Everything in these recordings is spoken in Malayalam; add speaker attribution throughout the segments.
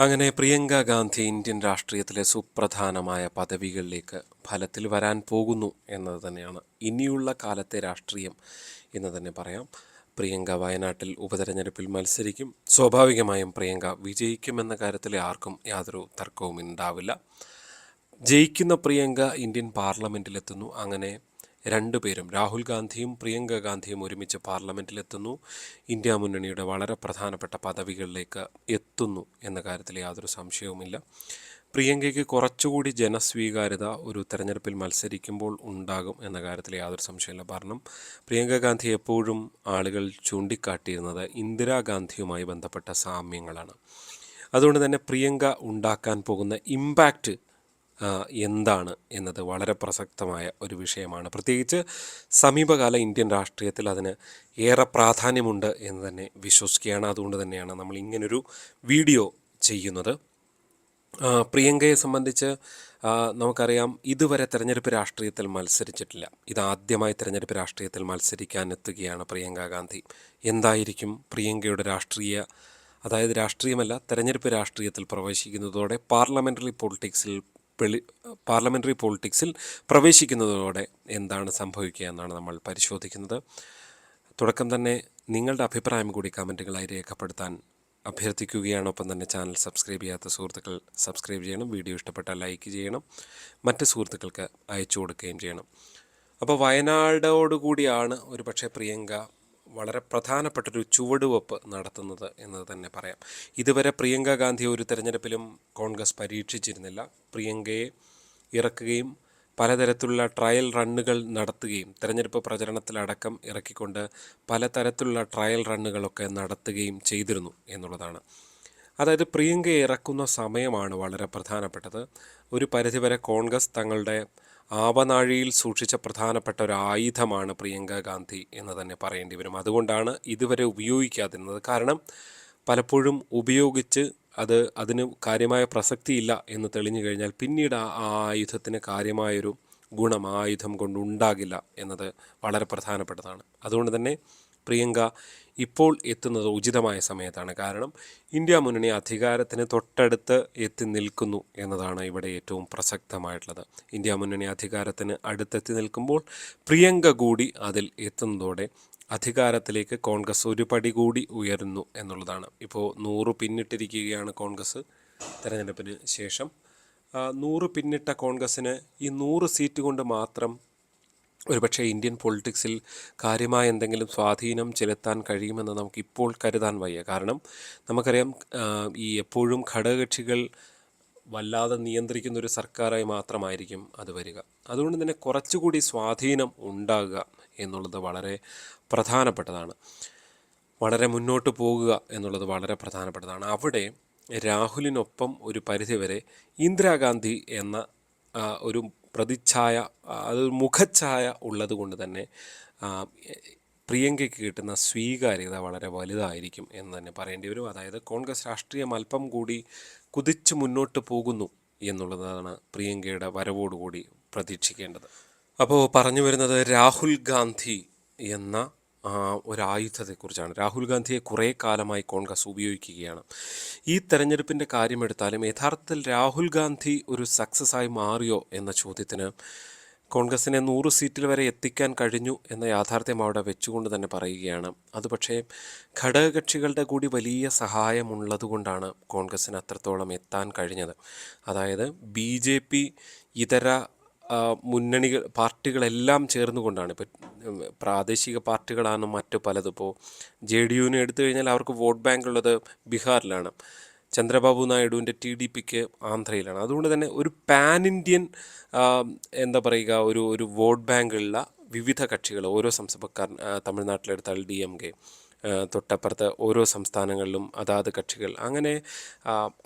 Speaker 1: അങ്ങനെ പ്രിയങ്ക ഗാന്ധി ഇന്ത്യൻ രാഷ്ട്രീയത്തിലെ സുപ്രധാനമായ പദവികളിലേക്ക് ഫലത്തിൽ വരാൻ പോകുന്നു എന്നത് തന്നെയാണ് ഇനിയുള്ള കാലത്തെ രാഷ്ട്രീയം എന്ന് തന്നെ പറയാം. പ്രിയങ്ക വയനാട്ടിൽ ഉപതെരഞ്ഞെടുപ്പിൽ മത്സരിക്കും. സ്വാഭാവികമായും പ്രിയങ്ക വിജയിക്കുമെന്ന കാര്യത്തിൽ ആർക്കും യാതൊരു തർക്കവും ഉണ്ടാവില്ല. ജയിക്കുന്ന പ്രിയങ്ക ഇന്ത്യൻ പാർലമെൻറ്റിലെത്തുന്നു. അങ്ങനെ രണ്ടുപേരും, രാഹുൽ ഗാന്ധിയും പ്രിയങ്ക ഗാന്ധിയും ഒരുമിച്ച് പാർലമെൻറ്റിലെത്തുന്നു. ഇന്ത്യ മുന്നണിയുടെ വളരെ പ്രധാനപ്പെട്ട പദവികളിലേക്ക് എത്തുന്നു എന്ന കാര്യത്തിൽ യാതൊരു സംശയവുമില്ല. പ്രിയങ്കയ്ക്ക് കുറച്ചുകൂടി ജനസ്വീകാര്യത ഒരു തെരഞ്ഞെടുപ്പിൽ മത്സരിക്കുമ്പോൾ ഉണ്ടാകും എന്ന കാര്യത്തിൽ യാതൊരു സംശയമില്ല. കാരണം പ്രിയങ്ക ഗാന്ധി എപ്പോഴും ആളുകൾ ചൂണ്ടിക്കാട്ടിയിരുന്നത് ഇന്ദിരാഗാന്ധിയുമായി ബന്ധപ്പെട്ട സാമ്യങ്ങളാണ്. അതുകൊണ്ട് തന്നെ പ്രിയങ്ക ഉണ്ടാക്കാൻ പോകുന്ന ഇമ്പാക്റ്റ് എന്താണ് എന്നത് വളരെ പ്രസക്തമായ ഒരു വിഷയമാണ്. പ്രത്യേകിച്ച് സമീപകാല ഇന്ത്യൻ രാഷ്ട്രീയത്തിൽ അതിന് ഏറെ പ്രാധാന്യമുണ്ട് എന്ന് തന്നെ വിശ്വസിക്കുകയാണ്. അതുകൊണ്ട് തന്നെയാണ് നമ്മൾ ഇങ്ങനൊരു വീഡിയോ ചെയ്യുന്നത്. പ്രിയങ്കയെ സംബന്ധിച്ച് നമുക്കറിയാം, ഇതുവരെ തെരഞ്ഞെടുപ്പ് രാഷ്ട്രീയത്തിൽ മത്സരിച്ചിട്ടില്ല. ഇതാദ്യമായി തെരഞ്ഞെടുപ്പ് രാഷ്ട്രീയത്തിൽ മത്സരിക്കാൻ എത്തുകയാണ് പ്രിയങ്ക ഗാന്ധി. എന്തായിരിക്കും പ്രിയങ്കയുടെ രാഷ്ട്രീയമല്ല, തെരഞ്ഞെടുപ്പ് രാഷ്ട്രീയത്തിൽ പ്രവേശിക്കുന്നതോടെ പാർലമെൻ്ററി പൊളിറ്റിക്സിൽ പ്രവേശിക്കുന്നതോടെ എന്താണ് സംഭവിക്കുക എന്നാണ് നമ്മൾ പരിശോധിക്കുന്നത്. തുടക്കം തന്നെ നിങ്ങളുടെ അഭിപ്രായം കൂടി കമൻറ്റുകളായി രേഖപ്പെടുത്താൻ അഭ്യർത്ഥിക്കുകയാണ്. ഒപ്പം തന്നെ ചാനൽ സബ്സ്ക്രൈബ് ചെയ്യാത്ത സുഹൃത്തുക്കൾ സബ്സ്ക്രൈബ് ചെയ്യണം. വീഡിയോ ഇഷ്ടപ്പെട്ടാൽ ലൈക്ക് ചെയ്യണം. മറ്റ് സുഹൃത്തുക്കൾക്ക് അയച്ചു കൊടുക്കുകയും ചെയ്യണം. അപ്പോൾ വയനാടോടുകൂടിയാണ് ഒരു പക്ഷേ പ്രിയങ്ക വളരെ പ്രധാനപ്പെട്ടൊരു ചുവടുവെപ്പ് നടത്തുന്നത് എന്ന് തന്നെ പറയാം. ഇതുവരെ പ്രിയങ്ക ഗാന്ധി ഒരു തെരഞ്ഞെടുപ്പിലും കോൺഗ്രസ് പരീക്ഷിച്ചിരുന്നില്ല. പ്രിയങ്കയെ ഇറക്കുകയും പലതരത്തിലുള്ള ട്രയൽ റണ്ണുകൾ നടത്തുകയും തെരഞ്ഞെടുപ്പ് പ്രചരണത്തിലടക്കം ഇറക്കിക്കൊണ്ട് പലതരത്തിലുള്ള ട്രയൽ റണ്ണുകളൊക്കെ നടത്തുകയും ചെയ്തിരുന്നു എന്നുള്ളതാണ്. അതായത് പ്രിയങ്കയെ ഇറക്കുന്ന സമയമാണ് വളരെ പ്രധാനപ്പെട്ടത്. ഒരു പരിധിവരെ കോൺഗ്രസ് തങ്ങളുടെ ആവനാഴിയിൽ സൂക്ഷിച്ച പ്രധാനപ്പെട്ട ഒരു ആയുധമാണ് പ്രിയങ്ക ഗാന്ധി എന്ന് തന്നെ പറയേണ്ടി വരും. അതുകൊണ്ടാണ് ഇതുവരെ ഉപയോഗിക്കാതിരുന്നത്. കാരണം പലപ്പോഴും ഉപയോഗിച്ച് അതിന് കാര്യമായ പ്രസക്തിയില്ല എന്ന് തെളിഞ്ഞു കഴിഞ്ഞാൽ പിന്നീട് ആ ആയുധത്തിന് കാര്യമായൊരു ഗുണം ആ ആയുധം കൊണ്ടുണ്ടാകില്ല എന്നത് വളരെ പ്രധാനപ്പെട്ടതാണ്. അതുകൊണ്ട് തന്നെ പ്രിയങ്ക ഇപ്പോൾ എത്തുന്നത് ഉചിതമായ സമയത്താണ്. കാരണം ഇന്ത്യ മുന്നണി അധികാരത്തിന് തൊട്ടടുത്ത് എത്തി നിൽക്കുന്നു എന്നതാണ് ഇവിടെ ഏറ്റവും പ്രസക്തമായിട്ടുള്ളത്. ഇന്ത്യ മുന്നണി അധികാരത്തിന് അടുത്തെത്തി നിൽക്കുമ്പോൾ പ്രിയങ്ക കൂടി അതിൽ എത്തുന്നതോടെ അധികാരത്തിലേക്ക് കോൺഗ്രസ് ഒരു പടി കൂടി ഉയരുന്നു എന്നുള്ളതാണ്. ഇപ്പോൾ 100 പിന്നിട്ടിരിക്കുകയാണ് കോൺഗ്രസ് തെരഞ്ഞെടുപ്പിന് ശേഷം. 100 പിന്നിട്ട കോൺഗ്രസ്സിന് ഈ 100 സീറ്റ് കൊണ്ട് മാത്രം ഒരുപക്ഷെ ഇന്ത്യൻ പൊളിറ്റിക്സിൽ കാര്യമായ എന്തെങ്കിലും സ്വാധീനം ചെലുത്താൻ കഴിയുമെന്ന് നമുക്കിപ്പോൾ കരുതാൻ വയ്യ. കാരണം നമുക്കറിയാം, ഈ എപ്പോഴും ഘടകകക്ഷികൾ വല്ലാതെ നിയന്ത്രിക്കുന്ന ഒരു സർക്കാരായി മാത്രമായിരിക്കും അത് വരിക. അതുകൊണ്ട് തന്നെ കുറച്ചുകൂടി സ്വാധീനം ഉണ്ടാകുക എന്നുള്ളത് വളരെ പ്രധാനപ്പെട്ടതാണ്. വളരെ മുന്നോട്ട് പോകുക എന്നുള്ളത് വളരെ പ്രധാനപ്പെട്ടതാണ്. അവിടെ രാഹുലിനൊപ്പം ഒരു പരിധിവരെ ഇന്ദിരാഗാന്ധി എന്ന ഒരു പ്രതിച്ഛായ, അതൊരു മുഖച്ഛായ ഉള്ളത് കൊണ്ട് തന്നെ പ്രിയങ്കയ്ക്ക് കിട്ടുന്ന സ്വീകാര്യത വളരെ വലുതായിരിക്കും എന്ന് തന്നെ പറയേണ്ടി വരും. അതായത് കോൺഗ്രസ് രാഷ്ട്രീയം അല്പം കൂടി കുതിച്ചു മുന്നോട്ട് പോകുന്നു എന്നുള്ളതാണ് പ്രിയങ്കയുടെ വരവോടുകൂടി പ്രതീക്ഷിക്കേണ്ടത്. അപ്പോൾ പറഞ്ഞു വരുന്നത് രാഹുൽ ഗാന്ധി എന്ന ഒരായുധത്തെക്കുറിച്ചാണ്. രാഹുൽ ഗാന്ധിയെ കുറേ കാലമായി കോൺഗ്രസ് ഉപയോഗിക്കുകയാണ്. ഈ തെരഞ്ഞെടുപ്പിൻ്റെ കാര്യമെടുത്താലും യഥാർത്ഥത്തിൽ രാഹുൽ ഗാന്ധി ഒരു സക്സസ്സായി മാറിയോ എന്ന ചോദ്യത്തിന് കോൺഗ്രസിനെ 100 സീറ്റിൽ വരെ എത്തിക്കാൻ കഴിഞ്ഞു എന്ന യാഥാർത്ഥ്യം അവിടെ വെച്ചുകൊണ്ട് തന്നെ പറയുകയാണ്. അത് പക്ഷേ ഘടകകക്ഷികളുടെ കൂടി വലിയ സഹായമുള്ളതുകൊണ്ടാണ് കോൺഗ്രസ്സിന് അത്രത്തോളം എത്താൻ കഴിഞ്ഞത്. അതായത് BJP ഇതര പാർട്ടികളെല്ലാം ചേർന്നുകൊണ്ടാണ്. ഇപ്പോൾ പ്രാദേശിക പാർട്ടികളാണ് മറ്റു പലതും. ഇപ്പോൾ JDUവിനെ എടുത്തു കഴിഞ്ഞാൽ അവർക്ക് വോട്ട് ബാങ്ക് ഉള്ളത് ബീഹാറിലാണ്. ചന്ദ്രബാബു നായിഡുവിൻ്റെ TDPക്ക് ആന്ധ്രയിലാണ്. അതുകൊണ്ട് തന്നെ ഒരു പാൻ ഇന്ത്യൻ ഒരു വോട്ട് ബാങ്കുള്ള വിവിധ കക്ഷികൾ, ഓരോ തമിഴ്നാട്ടിലെടുത്താൽ DMK, തൊട്ടപ്പുറത്ത് ഓരോ സംസ്ഥാനങ്ങളിലും അതാത് കക്ഷികൾ,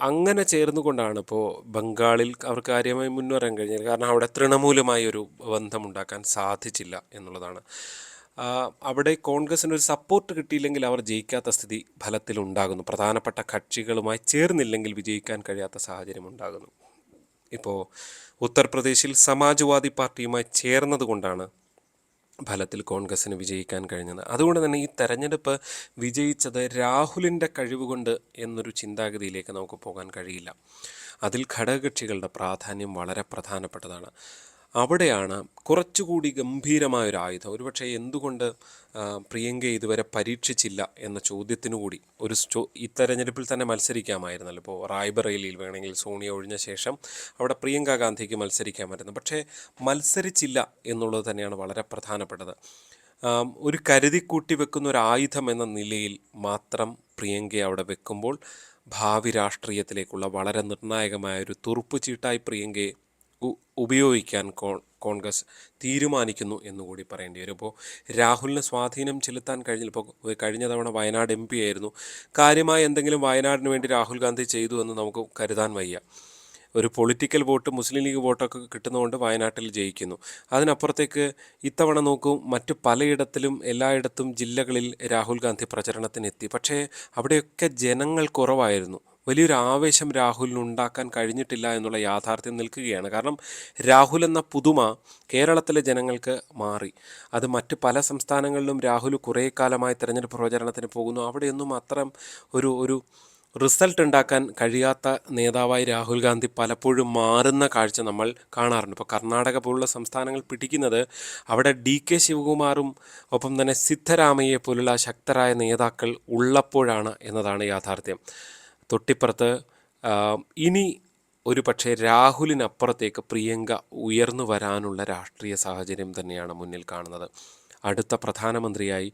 Speaker 1: അങ്ങനെ ചേർന്നുകൊണ്ടാണ് ഇപ്പോൾ ബംഗാളിൽ അവർക്ക് കാര്യമായി മുന്നേറാൻ കഴിഞ്ഞത്. കാരണം അവിടെ തൃണമൂലമായി ഒരു ബന്ധമുണ്ടാക്കാൻ സാധിച്ചില്ല എന്നുള്ളതാണ്. അവിടെ കോൺഗ്രസിന് ഒരു സപ്പോർട്ട് കിട്ടിയില്ലെങ്കിൽ അവർ ജയിക്കാത്ത സ്ഥിതി ഫലത്തിലുണ്ടാകുന്നു. പ്രധാനപ്പെട്ട കക്ഷികളുമായി ചേർന്നില്ലെങ്കിൽ വിജയിക്കാൻ കഴിയാത്ത സാഹചര്യം ഉണ്ടാകുന്നു. ഇപ്പോൾ ഉത്തർപ്രദേശിൽ സമാജ്വാദി പാർട്ടിയുമായി ചേർന്നതുകൊണ്ടാണ് ഫലത്തിൽ കോൺഗ്രസ്സിന് വിജയിക്കാൻ കഴിഞ്ഞത്. അതുകൊണ്ട് തന്നെ ഈ തെരഞ്ഞെടുപ്പ് വിജയിച്ചത് രാഹുലിൻ്റെ കഴിവുകൊണ്ട് എന്നൊരു ചിന്താഗതിയിലേക്ക് നമുക്ക് പോകാൻ കഴിയില്ല. അതിൽ ഘടകകക്ഷികളുടെ പ്രാധാന്യം വളരെ പ്രധാനപ്പെട്ടതാണ്. അവിടെയാണ് കുറച്ചുകൂടി ഗംഭീരമായൊരു ആയുധം, ഒരുപക്ഷെ എന്തുകൊണ്ട് പ്രിയങ്ക ഇതുവരെ പരീക്ഷിച്ചില്ല എന്ന ചോദ്യത്തിനു കൂടി ഈ തെരഞ്ഞെടുപ്പിൽ തന്നെ മത്സരിക്കാമായിരുന്നല്ലോ. ഇപ്പോൾ റായ്ബറേലിയിൽ വേണമെങ്കിൽ സോണിയ ഒഴിഞ്ഞ ശേഷം അവിടെ പ്രിയങ്ക ഗാന്ധിക്ക് മത്സരിക്കാമായിരുന്നു. പക്ഷേ മത്സരിച്ചില്ല എന്നുള്ളത് തന്നെയാണ് വളരെ പ്രധാനപ്പെട്ടത്. ഒരു കരുതിക്കൂട്ടി വെക്കുന്ന ഒരു ആയുധം എന്ന നിലയിൽ മാത്രം പ്രിയങ്കയെ അവിടെ വെക്കുമ്പോൾ ഭാവി രാഷ്ട്രീയത്തിലേക്കുള്ള വളരെ നിർണായകമായൊരു തുറുപ്പ് ചീട്ടായി പ്രിയങ്കയെ ഉപയോഗിക്കാൻ കോൺഗ്രസ് തീരുമാനിക്കുന്നു എന്നുകൂടി പറയേണ്ടി വരും. ഇപ്പോൾ രാഹുലിന് സ്വാധീനം ചെലുത്താൻ കഴിഞ്ഞില്ല. ഇപ്പോൾ കഴിഞ്ഞ തവണ വയനാട് MP ആയിരുന്നു. കാര്യമായ എന്തെങ്കിലും വയനാടിന് വേണ്ടി രാഹുൽ ഗാന്ധി ചെയ്തു എന്ന് നമുക്ക് കരുതാൻ വയ്യ. ഒരു പൊളിറ്റിക്കൽ വോട്ട്, മുസ്ലിം ലീഗ് വോട്ടൊക്കെ കിട്ടുന്നതുകൊണ്ട് വയനാട്ടിൽ ജയിക്കുന്നു. അതിനപ്പുറത്തേക്ക് ഇത്തവണ നോക്കൂ, മറ്റ് പലയിടത്തിലും എല്ലായിടത്തും ജില്ലകളിൽ രാഹുൽ ഗാന്ധി പ്രചരണത്തിനെത്തി. പക്ഷേ അവിടെയൊക്കെ ജനങ്ങൾ കുറവായിരുന്നു. വലിയൊരു ആവേശം രാഹുലിന് ഉണ്ടാക്കാൻ കഴിഞ്ഞിട്ടില്ല എന്നുള്ള യാഥാർത്ഥ്യം നിൽക്കുകയാണ്. കാരണം രാഹുൽ എന്ന പുതുമ കേരളത്തിലെ ജനങ്ങൾക്ക് മാറി. അത് മറ്റ് പല സംസ്ഥാനങ്ങളിലും രാഹുൽ കുറേ കാലമായി തെരഞ്ഞെടുപ്പ് പ്രചരണത്തിന് പോകുന്നു. അവിടെയൊന്നും അത്തരം ഒരു റിസൾട്ട് ഉണ്ടാക്കാൻ കഴിയാത്ത നേതാവായി രാഹുൽ ഗാന്ധി പലപ്പോഴും മാറുന്ന കാഴ്ച നമ്മൾ കാണാറുണ്ട്. ഇപ്പോൾ കർണാടക പോലുള്ള സംസ്ഥാനങ്ങൾ പിടിക്കുന്നത് അവിടെ DK ശിവകുമാറും ഒപ്പം തന്നെ സിദ്ധരാമയ്യെ പോലുള്ള ശക്തരായ നേതാക്കൾ ഉള്ളപ്പോഴാണ് എന്നതാണ് യാഥാർത്ഥ്യം. തൊട്ടിപ്പുറത്ത് ഇനി ഒരു പക്ഷേ രാഹുലിനപ്പുറത്തേക്ക് പ്രിയങ്ക ഉയർന്നു വരാനുള്ള രാഷ്ട്രീയ സാഹചര്യം തന്നെയാണ് മുന്നിൽ കാണുന്നത്. അടുത്ത പ്രധാനമന്ത്രിയായി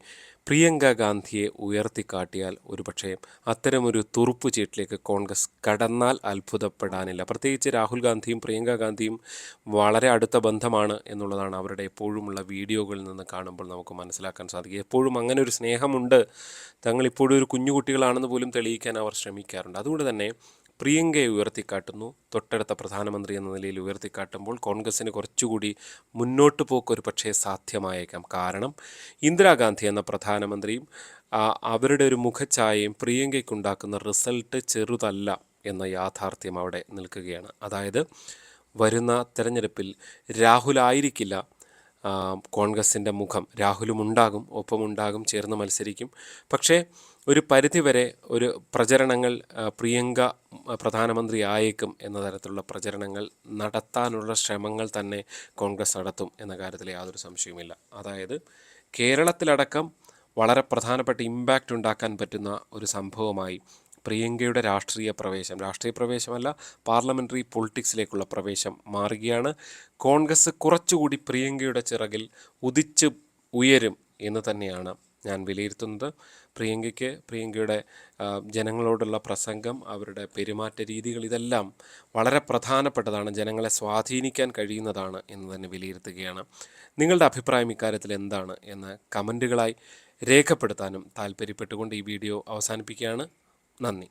Speaker 1: പ്രിയങ്ക ഗാന്ധിയെ ഉയർത്തിക്കാട്ടിയാൽ ഒരുപക്ഷെ അത്തരമൊരു തുറുപ്പ് ചീട്ടിലേക്ക് കോൺഗ്രസ് കടന്നാൽ അത്ഭുതപ്പെടാനില്ല. പ്രത്യേകിച്ച് രാഹുൽ ഗാന്ധിയും പ്രിയങ്ക ഗാന്ധിയും വളരെ അടുത്ത ബന്ധമാണ് എന്നുള്ളതാണ് അവരുടെ എപ്പോഴുമുള്ള വീഡിയോകളിൽ നിന്ന് കാണുമ്പോൾ നമുക്ക് മനസ്സിലാക്കാൻ സാധിക്കും. എപ്പോഴും അങ്ങനെ ഒരു സ്നേഹമുണ്ട്, തങ്ങളിപ്പോഴും ഒരു കുഞ്ഞുകുട്ടികളാണെന്ന് പോലും തെളിയിക്കാൻ അവർ ശ്രമിക്കാറുണ്ട്. അതുകൊണ്ട് തന്നെ പ്രിയങ്കയെ ഉയർത്തിക്കാട്ടുന്നു. തൊട്ടടുത്ത പ്രധാനമന്ത്രി എന്ന നിലയിൽ ഉയർത്തിക്കാട്ടുമ്പോൾ കോൺഗ്രസ്സിന് കുറച്ചുകൂടി മുന്നോട്ട് പോക്കൊരു പക്ഷേ സാധ്യമായേക്കാം. കാരണം ഇന്ദിരാഗാന്ധി എന്ന പ്രധാനമന്ത്രിയും അവരുടെ ഒരു മുഖഛായയും പ്രിയങ്കയ്ക്കുണ്ടാക്കുന്ന റിസൾട്ട് ചെറുതല്ല എന്ന യാഥാർത്ഥ്യം അവിടെ നിൽക്കുകയാണ്. അതായത് വരുന്ന തെരഞ്ഞെടുപ്പിൽ രാഹുലായിരിക്കില്ല കോൺഗ്രസിൻ്റെ മുഖം. രാഹുലും ഉണ്ടാകും, ഒപ്പമുണ്ടാകും, ചേർന്ന് മത്സരിക്കും. പക്ഷേ ഒരു പരിധിവരെ ഒരു പ്രചരണങ്ങൾ പ്രിയങ്ക പ്രധാനമന്ത്രി ആയേക്കും എന്ന തരത്തിലുള്ള പ്രചരണങ്ങൾ നടത്താനുള്ള ശ്രമങ്ങൾ തന്നെ കോൺഗ്രസ് നടത്തും എന്ന കാര്യത്തിൽ യാതൊരു സംശയവുമില്ല. അതായത് കേരളത്തിലടക്കം വളരെ പ്രധാനപ്പെട്ട ഇമ്പാക്റ്റ് ഉണ്ടാക്കാൻ പറ്റുന്ന ഒരു സംഭവമായി പ്രിയങ്കയുടെ രാഷ്ട്രീയ പ്രവേശമല്ല, പാർലമെൻ്ററി പൊളിറ്റിക്സിലേക്കുള്ള പ്രവേശം മാറുകയാണ്. കോൺഗ്രസ് കുറച്ചുകൂടി പ്രിയങ്കയുടെ ചിറകിൽ ഉദിച്ച് ഉയരും എന്ന് തന്നെയാണ് ഞാൻ വിലയിരുത്തുന്നത്. പ്രിയങ്കയുടെ ജനങ്ങളോടുള്ള പ്രസംഗം, അവരുടെ പെരുമാറ്റ രീതികൾ, ഇതെല്ലാം വളരെ പ്രധാനപ്പെട്ടതാണ്, ജനങ്ങളെ സ്വാധീനിക്കാൻ കഴിയുന്നതാണ് എന്ന് തന്നെ വിലയിരുത്തുകയാണ്. നിങ്ങളുടെ അഭിപ്രായം ഇക്കാര്യത്തിൽ എന്താണ് എന്ന് കമൻറ്റുകളായി രേഖപ്പെടുത്താനും താല്പര്യപ്പെട്ടുകൊണ്ട് ഈ വീഡിയോ അവസാനിപ്പിക്കുകയാണ്. നന്ദി.